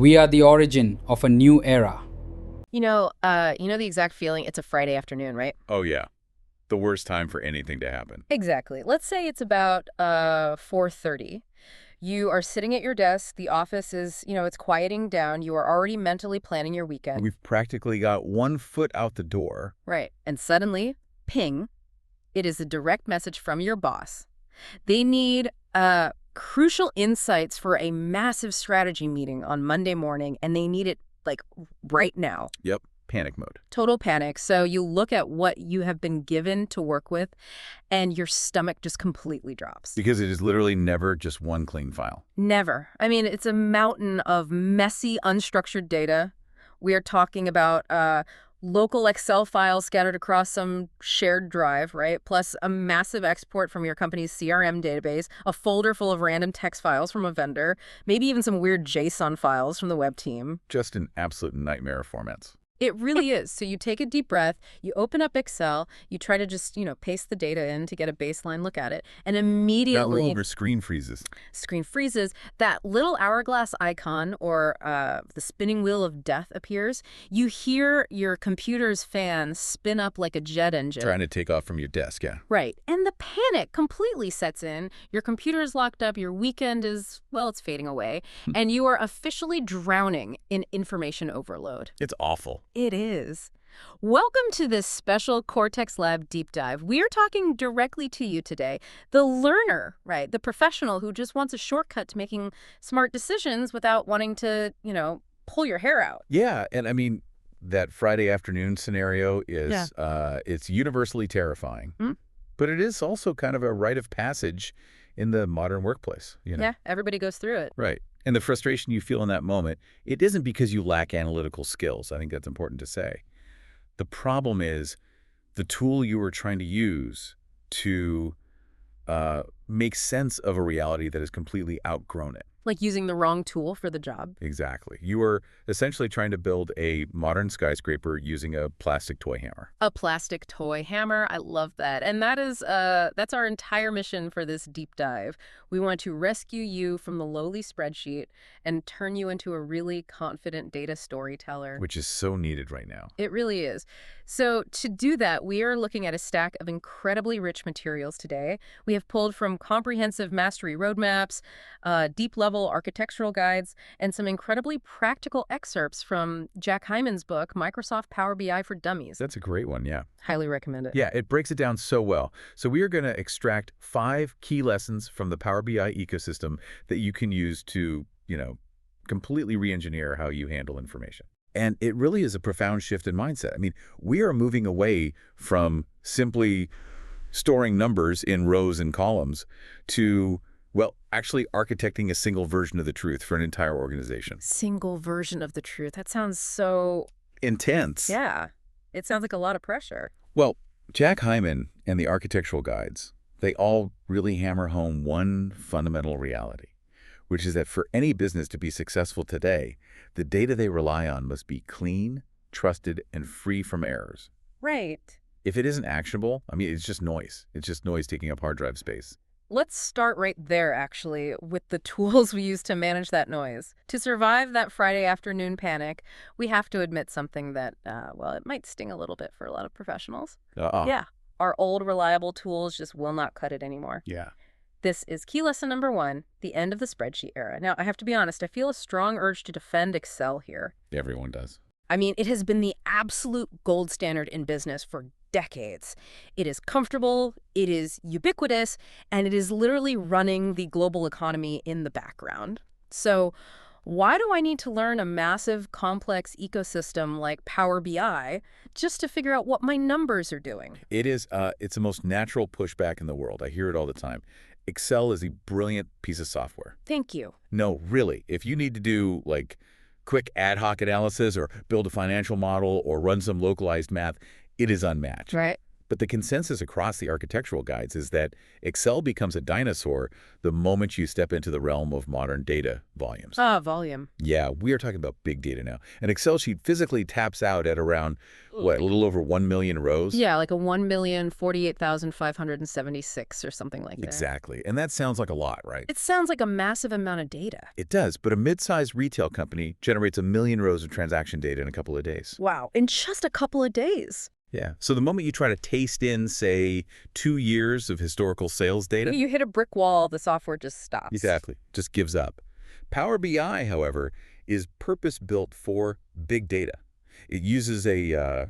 We are the origin of a new era. You know the exact feeling. It's a Friday afternoon, right? Oh, yeah. The worst time for anything to happen. Exactly. Let's say it's about 4:30. You are sitting at your desk. The office is, it's quieting down. You are already mentally planning your weekend. We've practically got 1 foot out the door. Right. And suddenly, ping, it is a direct message from your boss. They need crucial insights for a massive strategy meeting on Monday morning, and they need it like right now. Yep, panic mode. Total panic. So you look at what you have been given to work with, and your stomach just completely drops. Because it is literally never just one clean file. Never. I mean, it's a mountain of messy, unstructured data. We are talking about local Excel files scattered across some shared drive, right? Plus a massive export from your company's CRM database, a folder full of random text files from a vendor, maybe even some weird JSON files from the web team. Just an absolute nightmare of formats. It really is. So you take a deep breath, you open up Excel, you try to just, paste the data in to get a baseline look at it, and immediately That little screen freezes. that little hourglass icon or the spinning wheel of death appears. You hear your computer's fan spin up like a jet engine. Trying to take off from your desk, yeah. Right. And the panic completely sets in. Your computer is locked up. Your weekend is, well, it's fading away. And you are officially drowning in information overload. It's awful. It is. Welcome to this special Cortex Lab deep dive. We are talking directly to you today, the learner, right? The professional who just wants a shortcut to making smart decisions without wanting to, pull your hair out. Yeah, and I mean, that Friday afternoon scenario is, it's universally terrifying. But it is also kind of a rite of passage in the modern workplace, Yeah, everybody goes through it. Right. And the frustration you feel in that moment, it isn't because you lack analytical skills. I think that's important to say. The problem is the tool you were trying to use to make sense of a reality that has completely outgrown it. Like using the wrong tool for the job. Exactly. You were essentially trying to build a modern skyscraper using a plastic toy hammer. A plastic toy hammer. I love that. And that's our entire mission for this deep dive. We want to rescue you from the lowly spreadsheet and turn you into a really confident data storyteller. Which is so needed right now. It really is. So to do that, we are looking at a stack of incredibly rich materials today. We have pulled from comprehensive mastery roadmaps, deep-level architectural guides, and some incredibly practical excerpts from Jack Hyman's book, Microsoft Power BI for Dummies. That's a great one, yeah. Highly recommend it. Yeah, it breaks it down so well. So we are going to extract 5 key lessons from the Power BI ecosystem that you can use to, completely re-engineer how you handle information. And it really is a profound shift in mindset. I mean, we are moving away from simply storing numbers in rows and columns to, well, actually architecting a single version of the truth for an entire organization. Single version of the truth. That sounds so intense. Yeah. It sounds like a lot of pressure. Well, Jack Hyman and the architectural guides, they all really hammer home one fundamental reality, which is that for any business to be successful today, the data they rely on must be clean, trusted, and free from errors. Right. If it isn't actionable, I mean, it's just noise. It's just noise taking up hard drive space. Let's start right there, actually, with the tools we use to manage that noise. To survive that Friday afternoon panic, we have to admit something that, it might sting a little bit for a lot of professionals. Yeah. Our old, reliable tools just will not cut it anymore. Yeah. This is key lesson number 1, the end of the spreadsheet era. Now, I have to be honest, I feel a strong urge to defend Excel here. Everyone does. I mean, it has been the absolute gold standard in business for decades. It is comfortable, it is ubiquitous, and it is literally running the global economy in the background. So why do I need to learn a massive, complex ecosystem like Power BI just to figure out what my numbers are doing? It's the most natural pushback in the world. I hear it all the time. Excel is a brilliant piece of software. Thank you. No, really. If you need to do, quick ad hoc analysis or build a financial model or run some localized math, it is unmatched. Right. But the consensus across the architectural guides is that Excel becomes a dinosaur the moment you step into the realm of modern data volumes. Ah, volume. Yeah, we are talking about big data now. An Excel sheet physically taps out at around, what, a little over 1 million rows? Yeah, like a 1,048,576 or something like that. Exactly. And that sounds like a lot, right? It sounds like a massive amount of data. It does, but a mid-sized retail company generates 1 million rows of transaction data in a couple of days. Wow, in just a couple of days. Yeah. So the moment you try to taste in, say, 2 years of historical sales data, You hit a brick wall, the software just stops. exactly, just gives up. Power BI, however, is purpose-built for big data. It uses a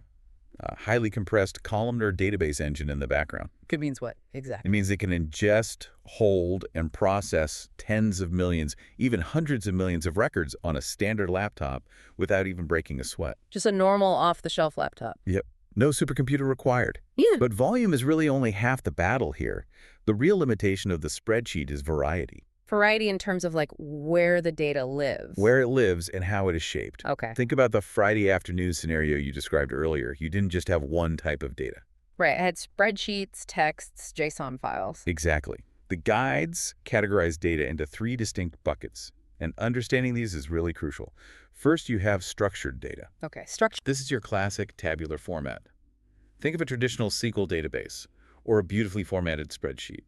highly compressed columnar database engine in the background. Good means what? It Exactly. means it can ingest, hold, and process tens of millions, even hundreds of millions of records on a standard laptop without even breaking a sweat. Just a normal off-the-shelf laptop. Yep. No supercomputer required. Yeah. But volume is really only half the battle here. The real limitation of the spreadsheet is variety, Variety in terms of like where the data lives. where it lives and how it is shaped. Okay. Think about the Friday afternoon scenario you described earlier. You didn't just have one type of data. Right. I had spreadsheets, texts, JSON files. Exactly. The guides categorize data into 3 distinct buckets, and understanding these is really crucial. First, you have structured data. Okay. Structure. This is your classic tabular format. Think of a traditional SQL database or a beautifully formatted spreadsheet.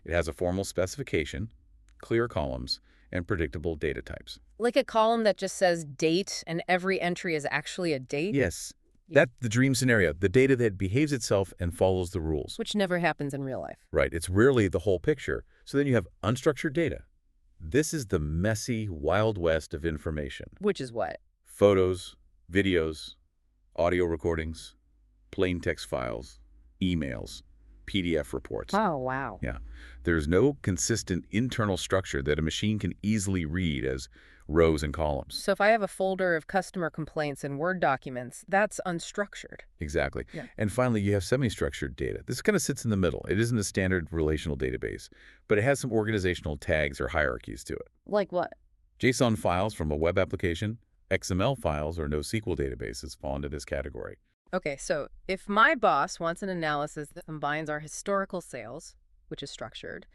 It has a formal specification, clear columns, and predictable data types. Like a column that just says date and every entry is actually a date? Yes, that's the dream scenario, the data that behaves itself and follows the rules. Which never happens in real life. Right, it's rarely the whole picture. So then you have unstructured data. This is the messy Wild West of information. Which is what? Photos, videos, audio recordings, plain text files, emails, PDF reports. Oh, wow. Yeah. There's no consistent internal structure that a machine can easily read as rows and columns. So if I have a folder of customer complaints in Word documents, that's unstructured. Exactly. Yeah. And finally, you have semi-structured data. This kind of sits in the middle. It isn't a standard relational database, but it has some organizational tags or hierarchies to it. Like what? JSON files from a web application, XML files or NoSQL databases fall into this category. Okay, so if my boss wants an analysis that combines our historical sales, which is structured,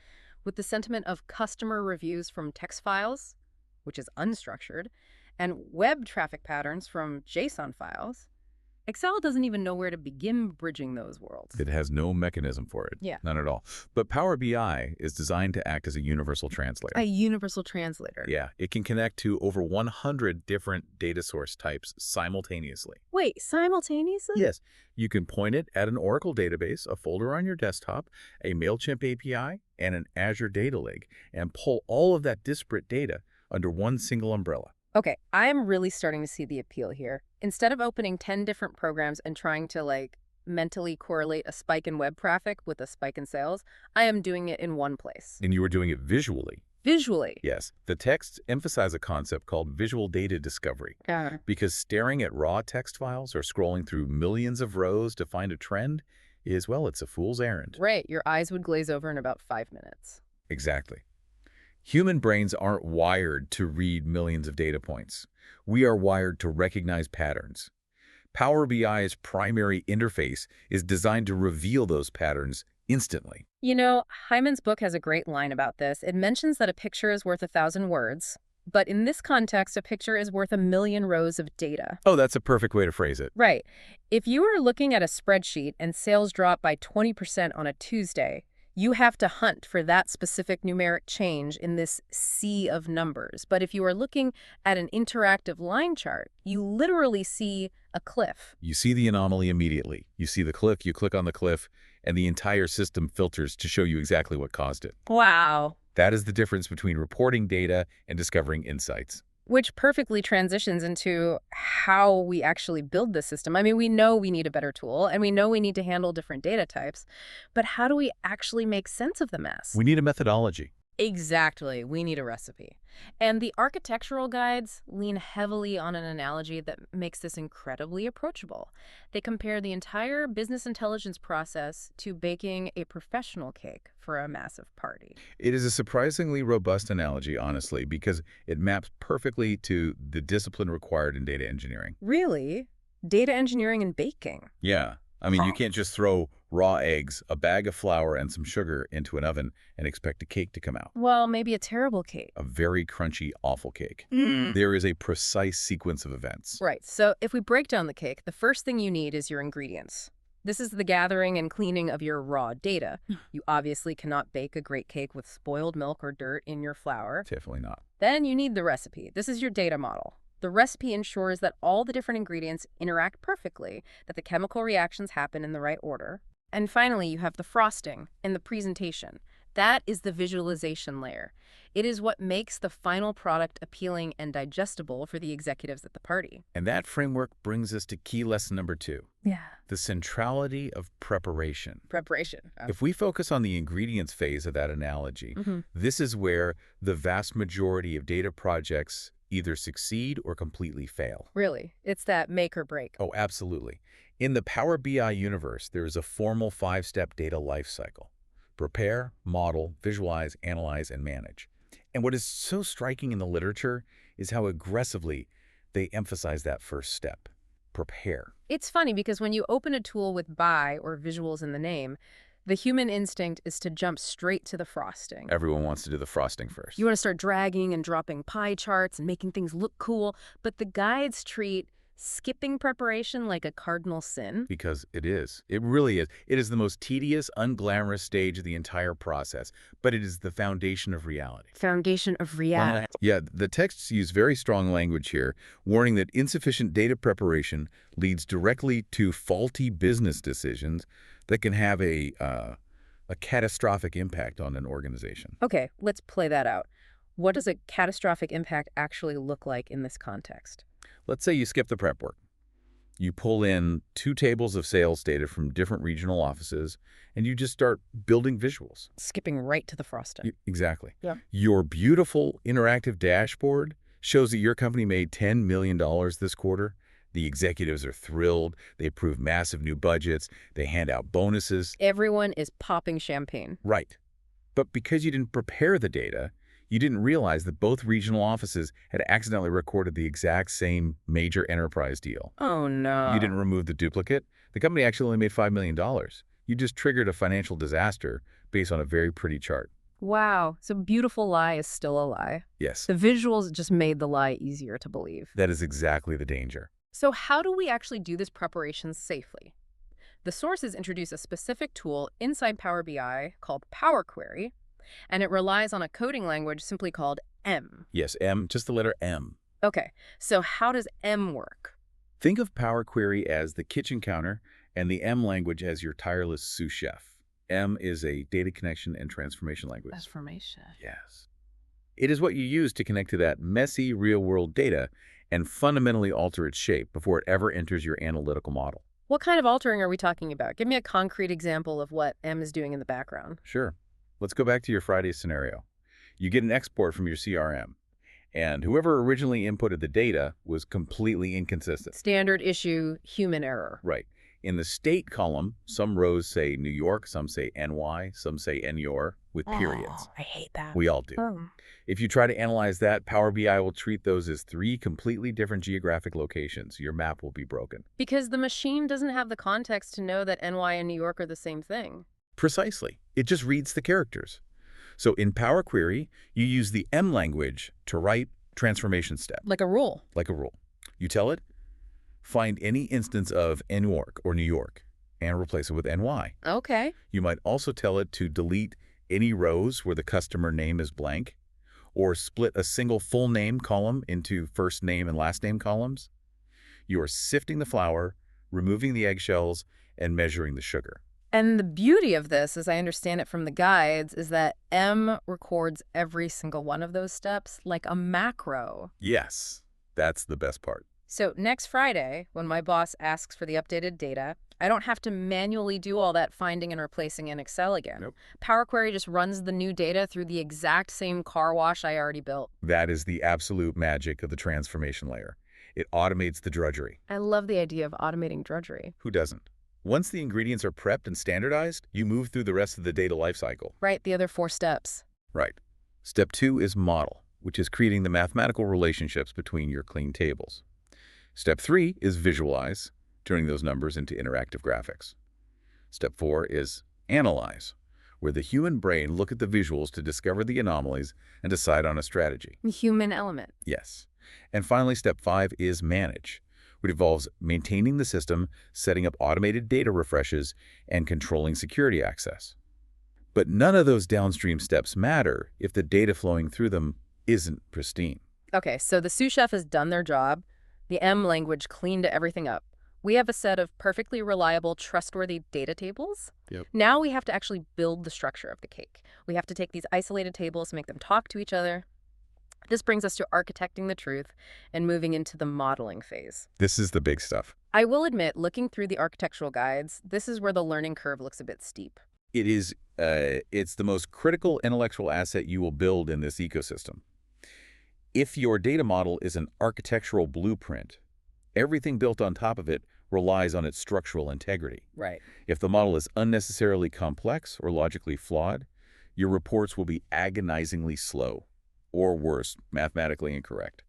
with the sentiment of customer reviews from text files, which is unstructured, and web traffic patterns from JSON files, Excel doesn't even know where to begin bridging those worlds. It has no mechanism for it. Yeah. None at all. But Power BI is designed to act as a universal translator. A universal translator. Yeah, it can connect to over 100 different data source types simultaneously. Wait, simultaneously? Yes, you can point it at an Oracle database, a folder on your desktop, a MailChimp API, and an Azure Data Lake, and pull all of that disparate data under one single umbrella. Okay, I am really starting to see the appeal here. Instead of opening 10 different programs and trying to, like, mentally correlate a spike in web traffic with a spike in sales, I am doing it in one place. And you were doing it visually. Visually. Yes, the texts emphasize a concept called visual data discovery, Yeah. because staring at raw text files or scrolling through millions of rows to find a trend is, well, it's a fool's errand. Right, your eyes would glaze over in about 5 minutes. Exactly. Human brains aren't wired to read millions of data points. We are wired to recognize patterns. Power BI's primary interface is designed to reveal those patterns instantly. You know, Hyman's book has a great line about this. It mentions that a picture is worth 1,000 words, but in this context, a picture is worth 1,000,000 rows of data. Oh, that's a perfect way to phrase it. Right. If you are looking at a spreadsheet and sales drop by 20% on a Tuesday, you have to hunt for that specific numeric change in this sea of numbers. But if you are looking at an interactive line chart, you literally see a cliff. You see the anomaly immediately. You see the cliff, you click on the cliff, and the entire system filters to show you exactly what caused it. Wow. That is the difference between reporting data and discovering insights. Which perfectly transitions into how we actually build this system. I mean, we know we need a better tool, and we know we need to handle different data types, but how do we actually make sense of the mess? We need a methodology. Exactly. We need a recipe. And the architectural guides lean heavily on an analogy that makes this incredibly approachable. They compare the entire business intelligence process to baking a professional cake for a massive party. It is a surprisingly robust analogy, honestly, because it maps perfectly to the discipline required in data engineering. Really? Data engineering and baking? Yeah. I mean, you can't just throw raw eggs, a bag of flour, and some sugar into an oven and expect a cake to come out. Well, maybe a terrible cake. A very crunchy, awful cake. Mm. There is a precise sequence of events. Right, so if we break down the cake, the first thing you need is your ingredients. This is the gathering and cleaning of your raw data. You obviously cannot bake a great cake with spoiled milk or dirt in your flour. Definitely not. Then you need the recipe. This is your data model. The recipe ensures that all the different ingredients interact perfectly, that the chemical reactions happen in the right order. And finally, you have the frosting and the presentation. That is the visualization layer. It is what makes the final product appealing and digestible for the executives at the party. And that framework brings us to key lesson number 2. Yeah. The centrality of preparation. Preparation. If we focus on the ingredients phase of that analogy, this is where the vast majority of data projects either succeed or completely fail. Really, it's that make or break. Oh, absolutely. In the Power BI universe, there is a formal 5-step data lifecycle. Prepare, model, visualize, analyze, and manage. And what is so striking in the literature is how aggressively they emphasize that first step. Prepare. It's funny because when you open a tool with BI or visuals in the name, the human instinct is to jump straight to the frosting. Everyone wants to do the frosting first. You want to start dragging and dropping pie charts and making things look cool, but the guides treat skipping preparation like a cardinal sin. Because it is. It really is. It is the most tedious, unglamorous stage of the entire process, but it is the foundation of reality. Foundation of reality. Yeah, the texts use very strong language here, warning that insufficient data preparation leads directly to faulty business decisions that can have a catastrophic impact on an organization. Okay, let's play that out. What does a catastrophic impact actually look like in this context? Let's say you skip the prep work. You pull in 2 tables of sales data from different regional offices, and you just start building visuals. Skipping right to the frosting. Exactly. Yeah. Your beautiful interactive dashboard shows that your company made $10 million this quarter. The executives are thrilled. They approve massive new budgets. They hand out bonuses. Everyone is popping champagne. Right. But because you didn't prepare the data, you didn't realize that both regional offices had accidentally recorded the exact same major enterprise deal. Oh, no. You didn't remove the duplicate. The company actually only made $5 million. You just triggered a financial disaster based on a very pretty chart. Wow. So beautiful lie is still a lie. Yes, The visuals just made the lie easier to believe. that is exactly the danger. So how do we actually do this preparation safely? The sources introduce a specific tool inside Power BI called Power Query, and it relies on a coding language simply called M. Yes, M, just the letter M. Okay, so how does M work? Think of Power Query as the kitchen counter and the M language as your tireless sous chef. M is a data connection and transformation language. Transformation. Yes. It is what you use to connect to that messy real-world data and fundamentally alter its shape before it ever enters your analytical model. What kind of altering are we talking about? Give me a concrete example of what M is doing in the background. Sure. Let's go back to your Friday scenario. You get an export from your CRM, and whoever originally inputted the data was completely inconsistent. Standard issue, human error. Right. In the state column, some rows say New York, some say NY, some say NYOR with periods. Oh, I hate that. We all do. If you try to analyze that, Power BI will treat those as 3 completely different geographic locations. Your map will be broken. Because the machine doesn't have the context to know that NY and New York are the same thing. Precisely. It just reads the characters. So in Power Query, you use the M language to write transformation step, Like a rule. like a rule. You tell it, find any instance of Newark or New York and replace it with NY. Okay. You might also tell it to delete any rows where the customer name is blank, or split a single full name column into first name and last name columns. You are sifting the flour, removing the eggshells, and measuring the sugar. And the beauty of this, as I understand it from the guides, is that M records every single one of those steps like a macro. Yes, that's the best part. So next Friday, when my boss asks for the updated data, I don't have to manually do all that finding and replacing in Excel again. Nope. Power Query just runs the new data through the exact same car wash I already built. That is the absolute magic of the transformation layer. It automates the drudgery. I love the idea of automating drudgery. Who doesn't? Once the ingredients are prepped and standardized, you move through the rest of the data lifecycle. Right, the other 4 steps. Right. Step 2 is model, which is creating the mathematical relationships between your clean tables. Step 3 is visualize. turning those numbers into interactive graphics. Step 4 is analyze, where the human brain look at the visuals to discover the anomalies and decide on a strategy. Human element. Yes. And finally, step 5 is manage, which involves maintaining the system, setting up automated data refreshes, and controlling security access. But none of those downstream steps matter if the data flowing through them isn't pristine. Okay, so the sous chef has done their job. The M language cleaned everything up. We have a set of perfectly reliable, trustworthy data tables. Yep. Now we have to actually build the structure of the cake. We have to take these isolated tables, make them talk to each other. This brings us to architecting the truth and moving into the modeling phase. This is the big stuff. I will admit, looking through the architectural guides, this is where the learning curve looks a bit steep. It is, it's the most critical intellectual asset you will build in this ecosystem. If your data model is an architectural blueprint, everything built on top of it relies on its structural integrity. Right. If the model is unnecessarily complex or logically flawed, your reports will be agonizingly slow, or worse, mathematically incorrect.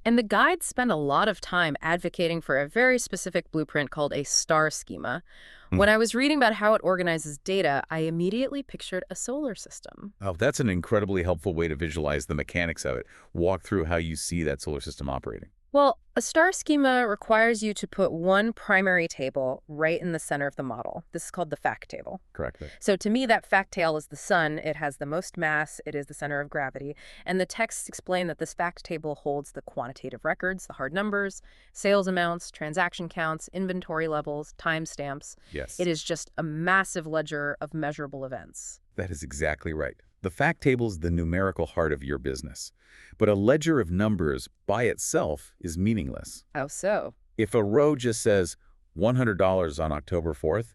And the guides spend a lot of time advocating for a very specific blueprint called a star schema. When I was reading about how it organizes data, I immediately pictured a solar system. Oh, that's an incredibly helpful way to visualize the mechanics of it. Walk through how you see that solar system operating. Well, a star schema requires you to put one primary table right in the center of the model. This is called the fact table. Correctly. So to me, that fact table is the sun. It has the most mass. It is the center of gravity. And the texts explain that this fact table holds the quantitative records, the hard numbers, sales amounts, transaction counts, inventory levels, timestamps. Yes. It is just a massive ledger of measurable events. That is exactly right. The fact table is the numerical heart of your business. But a ledger of numbers by itself is meaningless. How so? If a row just says $100 on October 4th,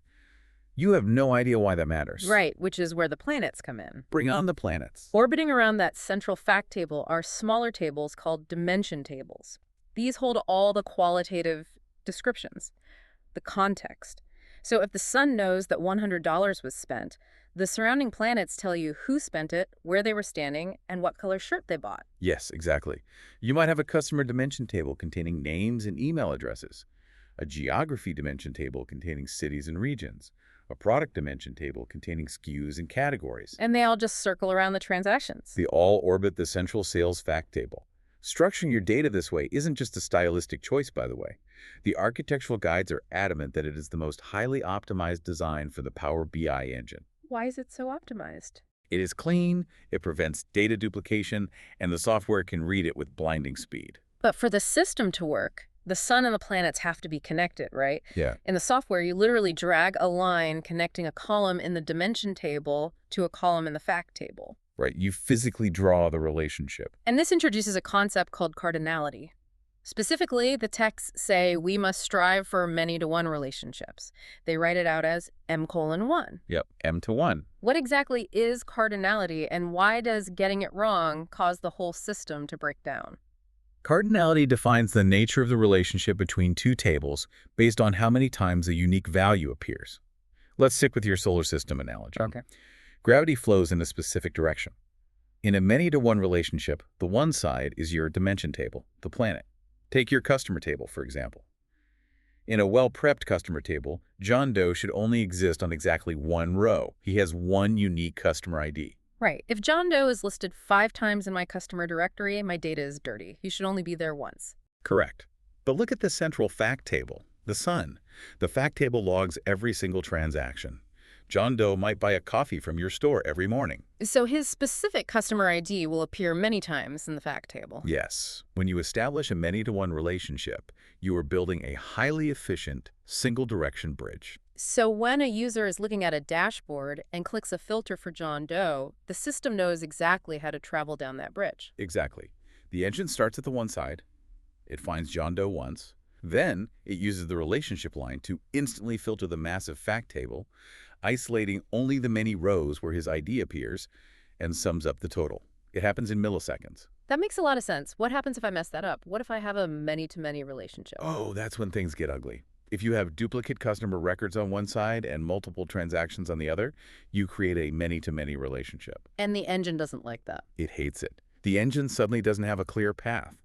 you have no idea why that matters. Right, which is where the planets come in. Bring on the planets. Orbiting around that central fact table are smaller tables called dimension tables. These hold all the qualitative descriptions, the context. So if the sun knows that $100 was spent, the surrounding planets tell you who spent it, where they were standing, and what color shirt they bought. Yes, exactly. You might have a customer dimension table containing names and email addresses, a geography dimension table containing cities and regions, a product dimension table containing SKUs and categories. And they all just circle around the transactions. They all orbit the central sales fact table. Structuring your data this way isn't just a stylistic choice, by the way. The architectural guides are adamant that it is the most highly optimized design for the Power BI engine. Why is it so optimized? It is clean, it prevents data duplication, and the software can read it with blinding speed. But for the system to work, the sun and the planets have to be connected, right? Yeah. In the software, you literally drag a line connecting a column in the dimension table to a column in the fact table. Right, you physically draw the relationship. And this introduces a concept called cardinality. Specifically, the texts say we must strive for many-to-one relationships. They write it out as M:1. Yep, M to 1. What exactly is cardinality, and why does getting it wrong cause the whole system to break down? Cardinality defines the nature of the relationship between two tables based on how many times a unique value appears. Let's stick with your solar system analogy. Okay. Gravity flows in a specific direction. In a many-to-one relationship, the one side is your dimension table, the planet. Take your customer table, for example. In a well-prepped customer table, John Doe should only exist on exactly one row. He has one unique customer ID. Right. If John Doe is listed 5 times in my customer directory, my data is dirty. He should only be there once. Correct. But look at the central fact table, the sun. The fact table logs every single transaction. John Doe might buy a coffee from your store every morning. So his specific customer ID will appear many times in the fact table. Yes. When you establish a many-to-one relationship, you are building a highly efficient, single-direction bridge. So when a user is looking at a dashboard and clicks a filter for John Doe, the system knows exactly how to travel down that bridge. Exactly. The engine starts at the one side. It finds John Doe once. Then it uses the relationship line to instantly filter the massive fact table, isolating only the many rows where his ID appears, and sums up the total. It happens in milliseconds. That makes a lot of sense. What happens if I mess that up? What if I have a many-to-many relationship? Oh, that's when things get ugly. If you have duplicate customer records on one side and multiple transactions on the other, you create a many-to-many relationship. And the engine doesn't like that. It hates it. The engine suddenly doesn't have a clear path.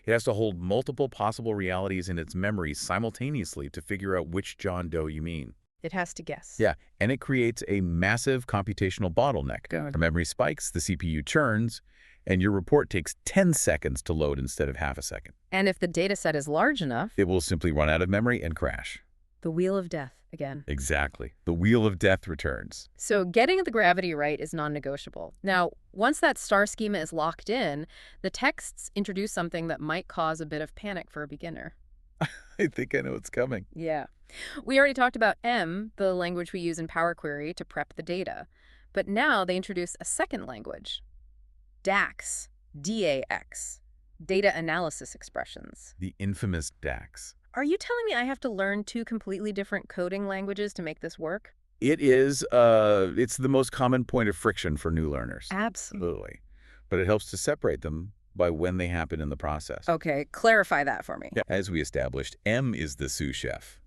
It has to hold multiple possible realities in its memory simultaneously to figure out which John Doe you mean. It has to guess. Yeah, and it creates a massive computational bottleneck. Good. The memory spikes, the CPU churns, and your report takes 10 seconds to load instead of half a second. And if the data set is large enough, It will simply run out of memory and crash. the wheel of death again. Exactly. The wheel of death returns. So getting the gravity right is non-negotiable. Now, once that star schema is locked in, the texts introduce something that might cause a bit of panic for a beginner. I think I know what's coming. Yeah. We already talked about M, the language we use in Power Query to prep the data. But now they introduce a second language, DAX, D-A-X, data analysis expressions. The infamous DAX. Are you telling me I have to learn two completely different coding languages to make this work? It's the most common point of friction for new learners. Absolutely. But it helps to separate them by when they happen in the process. Okay, clarify that for me. Yeah. As we established, M is the sous chef.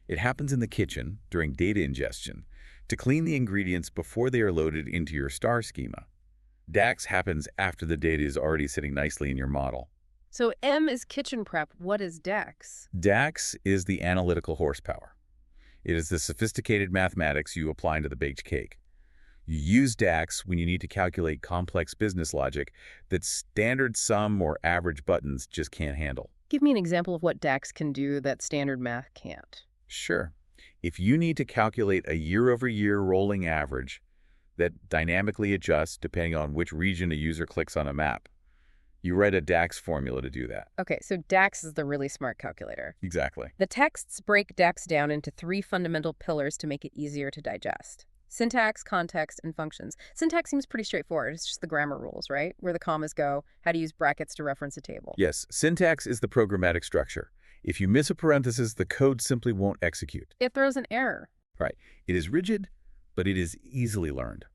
It happens in the kitchen during data ingestion to clean the ingredients before they are loaded into your star schema. DAX happens after the data is already sitting nicely in your model. So M is kitchen prep. What is DAX? DAX is the analytical horsepower. It is the sophisticated mathematics you apply to the baked cake. You use DAX when you need to calculate complex business logic that standard sum or average buttons just can't handle. Give me an example of what DAX can do that standard math can't. Sure. If you need to calculate a year-over-year rolling average that dynamically adjusts depending on which region a user clicks on a map, you write a DAX formula to do that. Okay, so DAX is the really smart calculator. Exactly. The texts break DAX down into three fundamental pillars to make it easier to digest: syntax, context, and functions. Syntax seems pretty straightforward. It's just the grammar rules, right? Where the commas go, how to use brackets to reference a table. Yes, syntax is the programmatic structure. If you miss a parenthesis, the code simply won't execute. It throws an error. Right. It is rigid, but it is easily learned.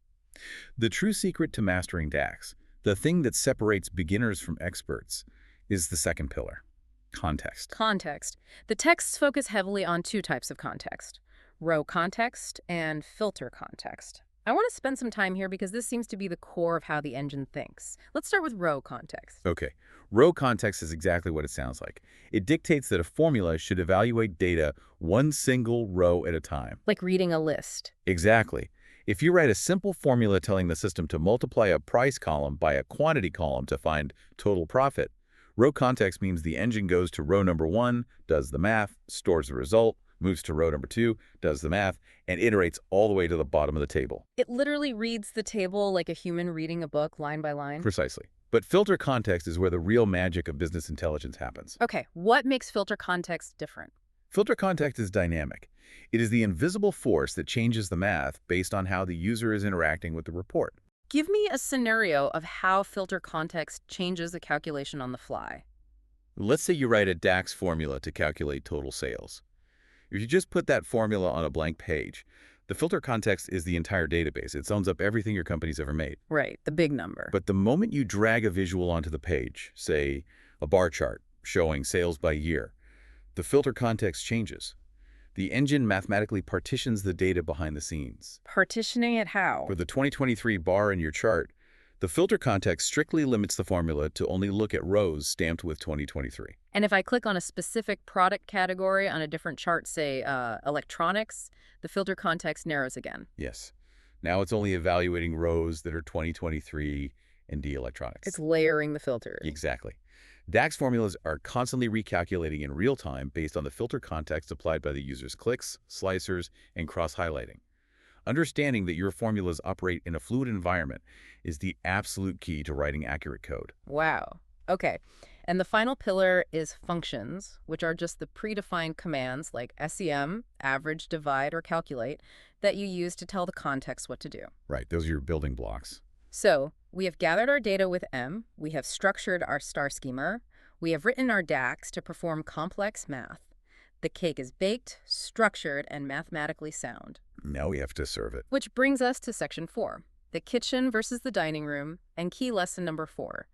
The true secret to mastering DAX, the thing that separates beginners from experts, is the second pillar, context. Context. The texts focus heavily on two types of context: row context and filter context. I want to spend some time here because this seems to be the core of how the engine thinks. Let's start with row context. Okay. Row context is exactly what it sounds like. It dictates that a formula should evaluate data one single row at a time. Like reading a list. Exactly. If you write a simple formula telling the system to multiply a price column by a quantity column to find total profit, row context means the engine goes to row number 1, does the math, stores the result, moves to row number 2, does the math, and iterates all the way to the bottom of the table. It literally reads the table like a human reading a book line by line. Precisely. But filter context is where the real magic of business intelligence happens. Okay, what makes filter context different? Filter context is dynamic. It is the invisible force that changes the math based on how the user is interacting with the report. Give me a scenario of how filter context changes the calculation on the fly. Let's say you write a DAX formula to calculate total sales. If you just put that formula on a blank page, the filter context is the entire database. It sums up everything your company's ever made. Right, the big number. But the moment you drag a visual onto the page, say a bar chart showing sales by year, the filter context changes. The engine mathematically partitions the data behind the scenes. Partitioning it how? For the 2023 bar in your chart, the filter context strictly limits the formula to only look at rows stamped with 2023. And if I click on a specific product category on a different chart, say electronics, the filter context narrows again. Yes. Now it's only evaluating rows that are 2023 and D electronics. It's layering the filters. Exactly. DAX formulas are constantly recalculating in real time based on the filter context applied by the user's clicks, slicers, and cross-highlighting. Understanding that your formulas operate in a fluid environment is the absolute key to writing accurate code. Wow. Okay. And the final pillar is functions, which are just the predefined commands like SEM, average, divide, or calculate, that you use to tell the context what to do. Right, those are your building blocks. So we have gathered our data with M, we have structured our star schema, we have written our DAX to perform complex math. The cake is baked, structured, and mathematically sound. Now we have to serve it. Which brings us to section 4, the kitchen versus the dining room, and key lesson number 4.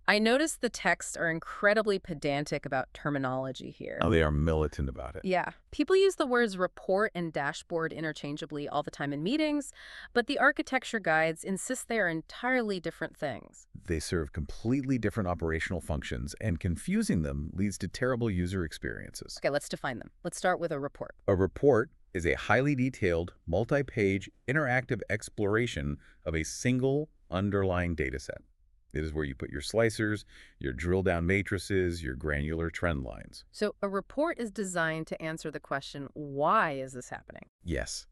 I noticed the texts are incredibly pedantic about terminology here. Oh, they are militant about it. Yeah, people use the words report and dashboard interchangeably all the time in meetings, but the architecture guides insist they are entirely different things. They serve completely different operational functions, and confusing them leads to terrible user experiences. Okay, let's define them. Let's start with a report. A report is a highly detailed, multi-page, interactive exploration of a single underlying data set. It is where you put your slicers, your drill-down matrices, your granular trend lines. So a report is designed to answer the question, why is this happening? Yes,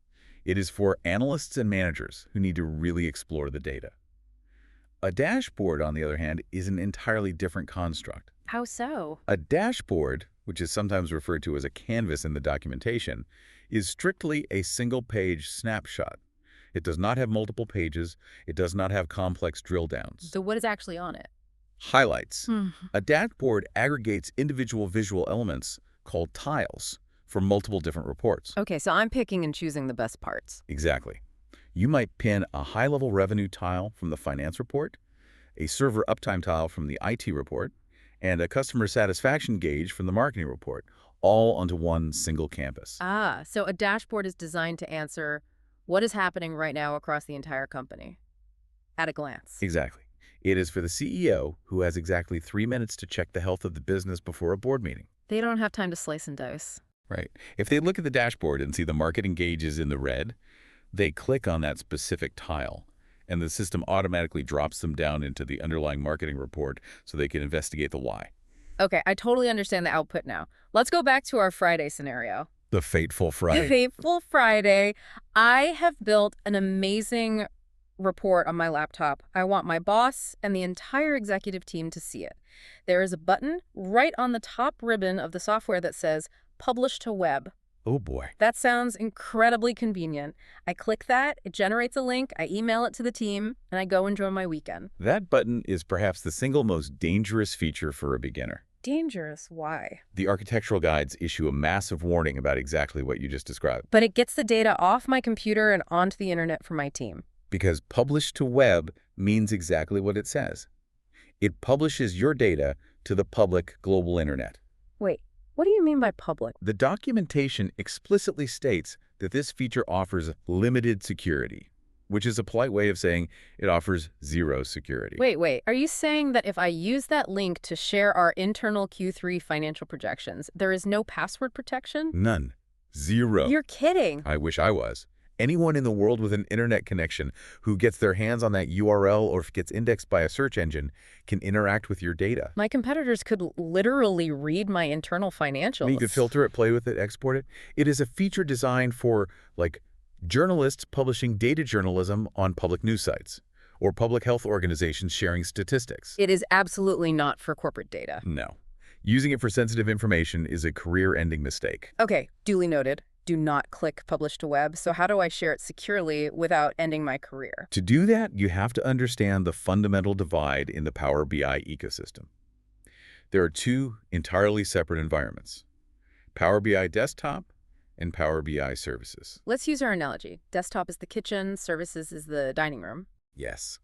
it is for analysts and managers who need to really explore the data. A dashboard, on the other hand, is an entirely different construct. How so? A dashboard, which is sometimes referred to as a canvas in the documentation, is strictly a single-page snapshot. It does not have multiple pages. It does not have complex drill downs. So what is actually on it? Highlights. A dashboard aggregates individual visual elements called tiles for multiple different reports. Okay, so I'm picking and choosing the best parts. Exactly. You might pin a high-level revenue tile from the finance report, a server uptime tile from the IT report, and a customer satisfaction gauge from the marketing report, all onto one single canvas. Ah, so a dashboard is designed to answer what is happening right now across the entire company at a glance. Exactly. It is for the CEO, who has exactly 3 minutes to check the health of the business before a board meeting. They don't have time to slice and dice. Right. If they look at the dashboard and see the marketing gauges in the red, they click on that specific tile, and the system automatically drops them down into the underlying marketing report so they can investigate the why. Okay, I totally understand the output now. Let's go back to our Friday scenario. The fateful Friday. Fateful Friday. I have built an amazing report on my laptop. I want my boss and the entire executive team to see it. There is a button right on the top ribbon of the software that says Publish to Web. Oh boy. That sounds incredibly convenient. I click that, it generates a link, I email it to the team, and I go enjoy my weekend. That button is perhaps the single most dangerous feature for a beginner. Dangerous? Why? The architectural guides issue a massive warning about exactly what you just described. But it gets the data off my computer and onto the internet for my team. Because publish to web means exactly what it says. It publishes your data to the public global internet. Wait, what do you mean by public? The documentation explicitly states that this feature offers limited security, which is a polite way of saying it offers zero security. Wait. Are you saying that if I use that link to share our internal Q3 financial projections, there is no password protection? None. Zero. You're kidding. I wish I was. Anyone in the world with an internet connection who gets their hands on that URL or gets indexed by a search engine can interact with your data. My competitors could literally read my internal financials. You could filter it, play with it, export it. It is a feature designed for, like, journalists publishing data journalism on public news sites, or public health organizations sharing statistics. It is absolutely not for corporate data. No. Using it for sensitive information is a career-ending mistake. Okay, duly noted. Do not click Publish to Web. So how do I share it securely without ending my career? To do that, you have to understand the fundamental divide in the Power BI ecosystem. There are two entirely separate environments: Power BI Desktop and Power BI Services. Let's use our analogy. Desktop is the kitchen, services is the dining room. Yes.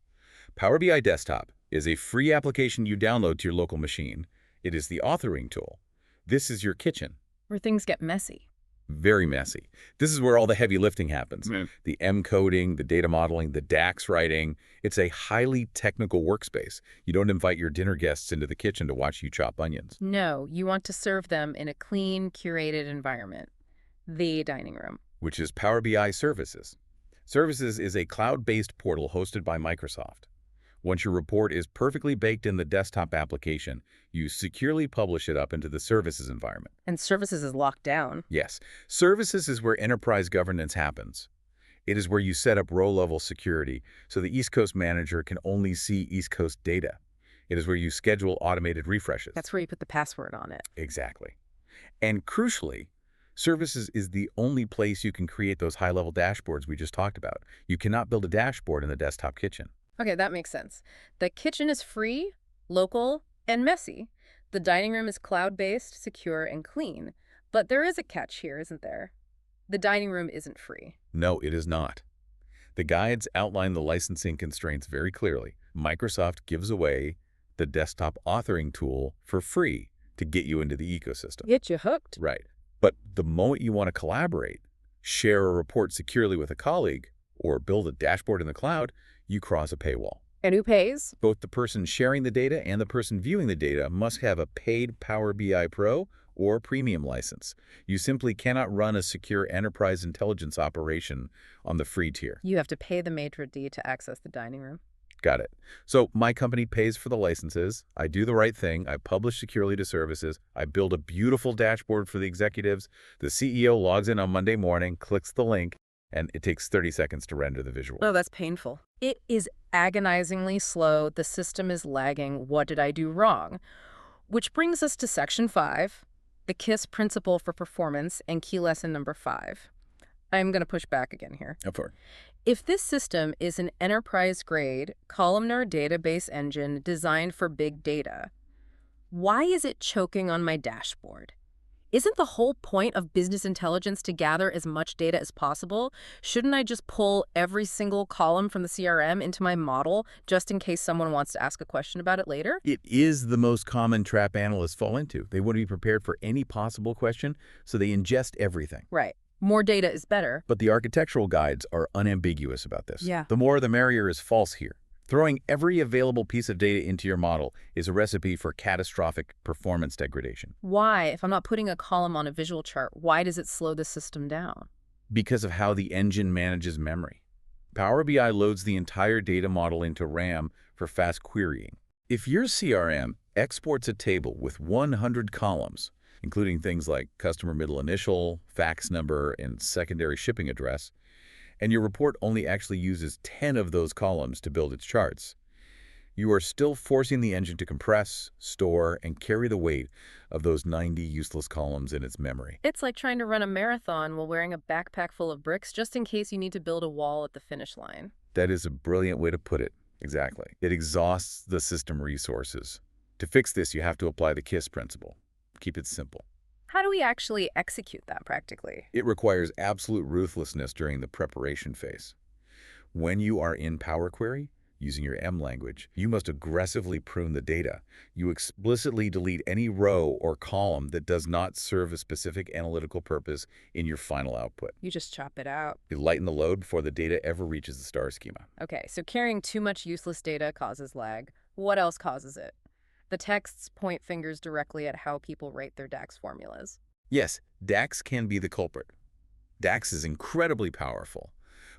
Power BI Desktop is a free application you download to your local machine. It is the authoring tool. This is your kitchen. Where things get messy. Very messy. This is where all the heavy lifting happens. The M coding, the data modeling, the DAX writing. It's a highly technical workspace. You don't invite your dinner guests into the kitchen to watch you chop onions. No, you want to serve them in a clean, curated environment. The dining room. Which is Power BI Services. Services is a cloud-based portal hosted by Microsoft. Once your report is perfectly baked in the desktop application, you securely publish it up into the services environment. And services is locked down. Yes, services is where enterprise governance happens. It is where you set up row-level security so the East Coast manager can only see East Coast data. It is where you schedule automated refreshes. That's where you put the password on it. Exactly. And crucially, services is the only place you can create those high-level dashboards we just talked about. You cannot build a dashboard in the desktop kitchen. Okay, that makes sense. The kitchen is free, local, and messy. The dining room is cloud-based, secure, and clean. But there is a catch here, isn't there? The dining room isn't free. No, it is not. The guides outline the licensing constraints very clearly. Microsoft gives away the desktop authoring tool, for free to get you into the ecosystem. Get you hooked. Right. But the moment you want to collaborate, share a report securely with a colleague, or build a dashboard in the cloud, you cross a paywall. And who pays? Both the person sharing the data and the person viewing the data must have a paid Power BI Pro or premium license. You simply cannot run a secure enterprise intelligence operation on the free tier. You have to pay the maitre d' to access the dining room. Got it. So my company pays for the licenses. I do the right thing. I publish securely to services. I build a beautiful dashboard for the executives. The CEO logs in on Monday morning, clicks the link, and it takes 30 seconds to render the visual. Oh, that's painful. It is agonizingly slow. The system is lagging. What did I do wrong? Which brings us to Section 5, the KISS principle for performance, and key lesson number 5. I'm going to push back again here. Up for. If this system is an enterprise-grade, columnar database engine designed for big data, why is it choking on my dashboard? Isn't the whole point of business intelligence to gather as much data as possible? Shouldn't I just pull every single column from the CRM into my model just in case someone wants to ask a question about it later? It is the most common trap analysts fall into. They want to be prepared for any possible question, so they ingest everything. Right. More data is better. But the architectural guides are unambiguous about this. Yeah. The more the merrier is false here. Throwing every available piece of data into your model is a recipe for catastrophic performance degradation. Why? If I'm not putting a column on a visual chart, why does it slow the system down? Because of how the engine manages memory. Power BI loads the entire data model into RAM for fast querying. If your CRM exports a table with 100 columns, including things like customer middle initial, fax number, and secondary shipping address, and your report only actually uses 10 of those columns to build its charts, you are still forcing the engine to compress, store, and carry the weight of those 90 useless columns in its memory. It's like trying to run a marathon while wearing a backpack full of bricks just in case you need to build a wall at the finish line. That is a brilliant way to put it. Exactly. It exhausts the system resources. To fix this, you have to apply the KISS principle. Keep it simple. How do we actually execute that practically? It requires absolute ruthlessness during the preparation phase. When you are in Power Query, using your M language, you must aggressively prune the data. You explicitly delete any row or column that does not serve a specific analytical purpose in your final output. You just chop it out. You lighten the load before the data ever reaches the star schema. Okay, so carrying too much useless data causes lag. What else causes it? The texts point fingers directly at how people rate their DAX formulas. Yes, DAX can be the culprit. DAX is incredibly powerful,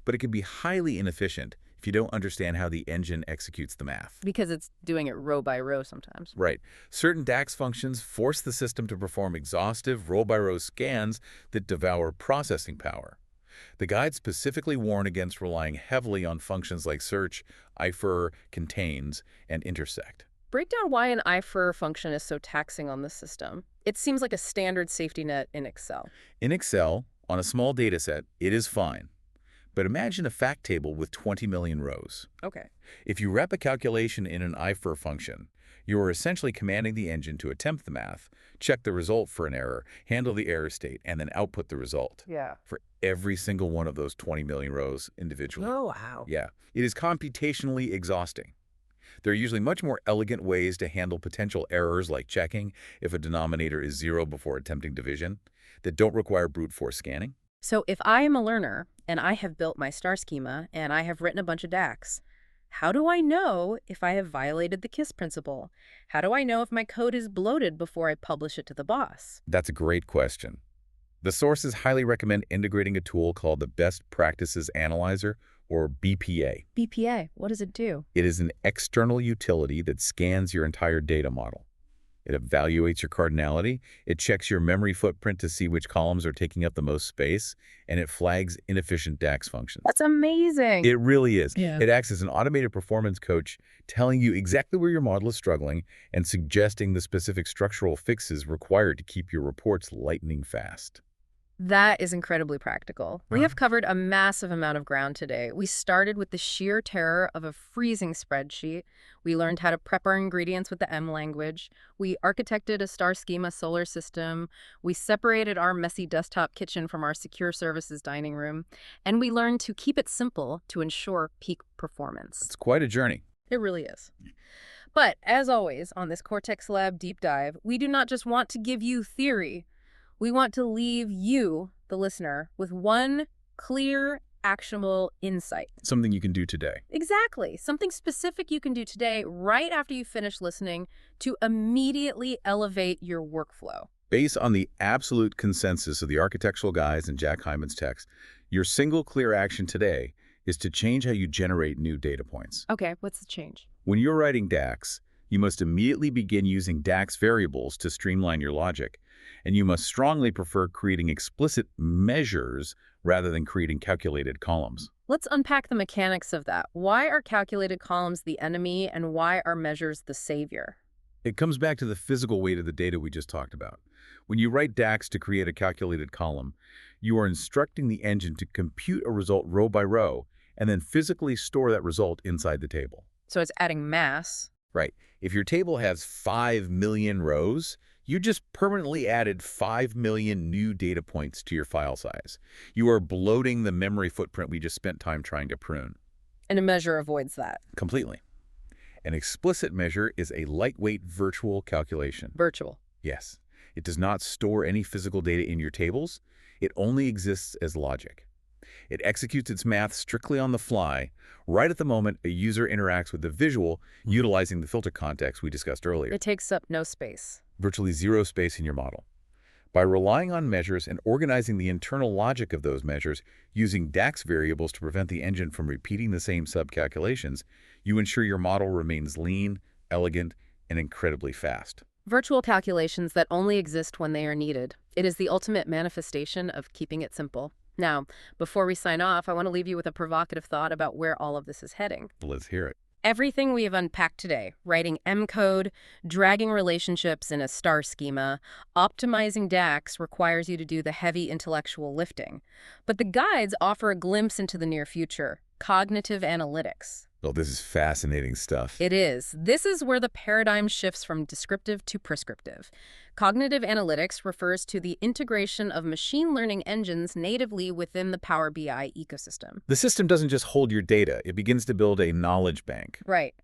but it can be highly inefficient if you don't understand how the engine executes the math. Because it's doing it row by row sometimes. Right. Certain DAX functions force the system to perform exhaustive row-by-row scans that devour processing power. The guides specifically warn against relying heavily on functions like search, infer, contains, and intersect. Break down why an infer function is so taxing on the system. It seems like a standard safety net in Excel. In Excel, on a small data set, it is fine. But imagine a fact table with 20 million rows. Okay. If you rep a calculation in an infer function, you are essentially commanding the engine to attempt the math, check the result for an error, handle the error state, and then output the result. Yeah. For every single one of those 20 million rows individually. Oh, wow. Yeah. It is computationally exhausting. There are usually much more elegant ways to handle potential errors like checking if a denominator is 0 before attempting division that don't require brute force scanning. So if I am a learner and I have built my star schema and I have written a bunch of DAX, how do I know if I have violated the KISS principle? How do I know if my code is bloated before I publish it to the boss? That's a great question. The sources highly recommend integrating a tool called the Best Practices Analyzer, or BPA. BPA, what does it do? It is an external utility that scans your entire data model. It evaluates your cardinality, it checks your memory footprint to see which columns are taking up the most space, and it flags inefficient DAX functions. That's amazing. It really is. Yeah. It acts as an automated performance coach, telling you exactly where your model is struggling and suggesting the specific structural fixes required to keep your reports lightning fast. That is incredibly practical. We have covered a massive amount of ground today. We started with the sheer terror of a freezing spreadsheet. We learned how to prep our ingredients with the M language. We architected a star schema solar system. We separated our messy desktop kitchen from our secure services dining room. And we learned to keep it simple to ensure peak performance. It's quite a journey. It really is. But as always, on this Cortex Lab deep dive, we do not just want to give you theory. We want to leave you, the listener, with one clear, actionable insight. Something you can do today. Exactly. Something specific you can do today, right after you finish listening, to immediately elevate your workflow. Based on the absolute consensus of the architectural guys and Jack Hyman's text, your single clear action today is to change how you generate new data points. Okay, what's the change? When you're writing DAX, you must immediately begin using DAX variables to streamline your logic, and you must strongly prefer creating explicit measures rather than creating calculated columns. Let's unpack the mechanics of that. Why are calculated columns the enemy, and why are measures the savior? It comes back to the physical weight of the data we just talked about. When you write DAX to create a calculated column, you are instructing the engine to compute a result row by row and then physically store that result inside the table. So it's adding mass. Right. If your table has 5 million rows, you just permanently added 5 million new data points to your file size. You are bloating the memory footprint we just spent time trying to prune. And a measure avoids that. Completely. An explicit measure is a lightweight virtual calculation. Virtual. Yes. It does not store any physical data in your tables. It only exists as logic. It executes its math strictly on the fly, right at the moment a user interacts with the visual, utilizing the filter context we discussed earlier. It takes up no space. Virtually zero space in your model. By relying on measures and organizing the internal logic of those measures, using DAX variables to prevent the engine from repeating the same sub-calculations, you ensure your model remains lean, elegant, and incredibly fast. Virtual calculations that only exist when they are needed. It is the ultimate manifestation of keeping it simple. Now, before we sign off, I want to leave you with a provocative thought about where all of this is heading. Let's hear it. Everything we have unpacked today, writing M code, dragging relationships in a star schema, optimizing DAX requires you to do the heavy intellectual lifting. But the guides offer a glimpse into the near future, cognitive analytics. Well, this is fascinating stuff. It is. This is where the paradigm shifts from descriptive to prescriptive. Cognitive analytics refers to the integration of machine learning engines natively within the Power BI ecosystem. The system doesn't just hold your data, it begins to build a knowledge bank. Right.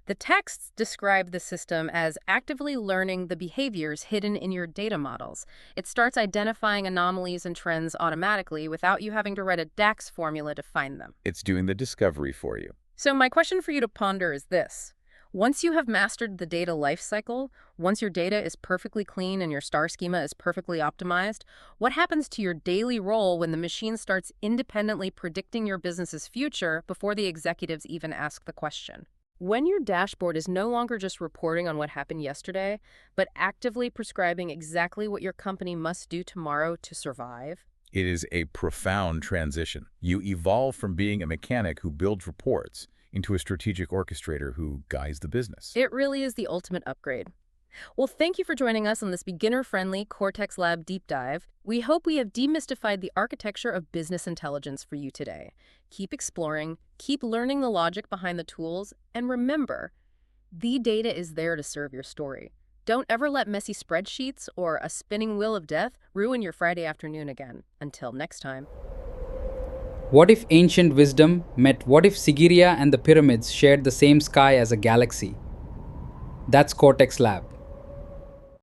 The texts describe the system as actively learning the behaviors hidden in your data models. It starts identifying anomalies and trends automatically without you having to write a DAX formula to find them. It's doing the discovery for you. So my question for you to ponder is this. Once you have mastered the data lifecycle, once your data is perfectly clean and your star schema is perfectly optimized, what happens to your daily role when the machine starts independently predicting your business's future before the executives even ask the question? When your dashboard is no longer just reporting on what happened yesterday, but actively prescribing exactly what your company must do tomorrow to survive? It is a profound transition. You evolve from being a mechanic who builds reports into a strategic orchestrator who guides the business. It really is the ultimate upgrade. Well, thank you for joining us on this beginner-friendly Cortex Lab deep dive. We hope we have demystified the architecture of business intelligence for you today. Keep exploring, keep learning the logic behind the tools, and remember, the data is there to serve your story. Don't ever let messy spreadsheets or a spinning wheel of death ruin your Friday afternoon again. Until next time. What if ancient wisdom met what if Sigiriya and the pyramids shared the same sky as a galaxy? That's Cortex Lab.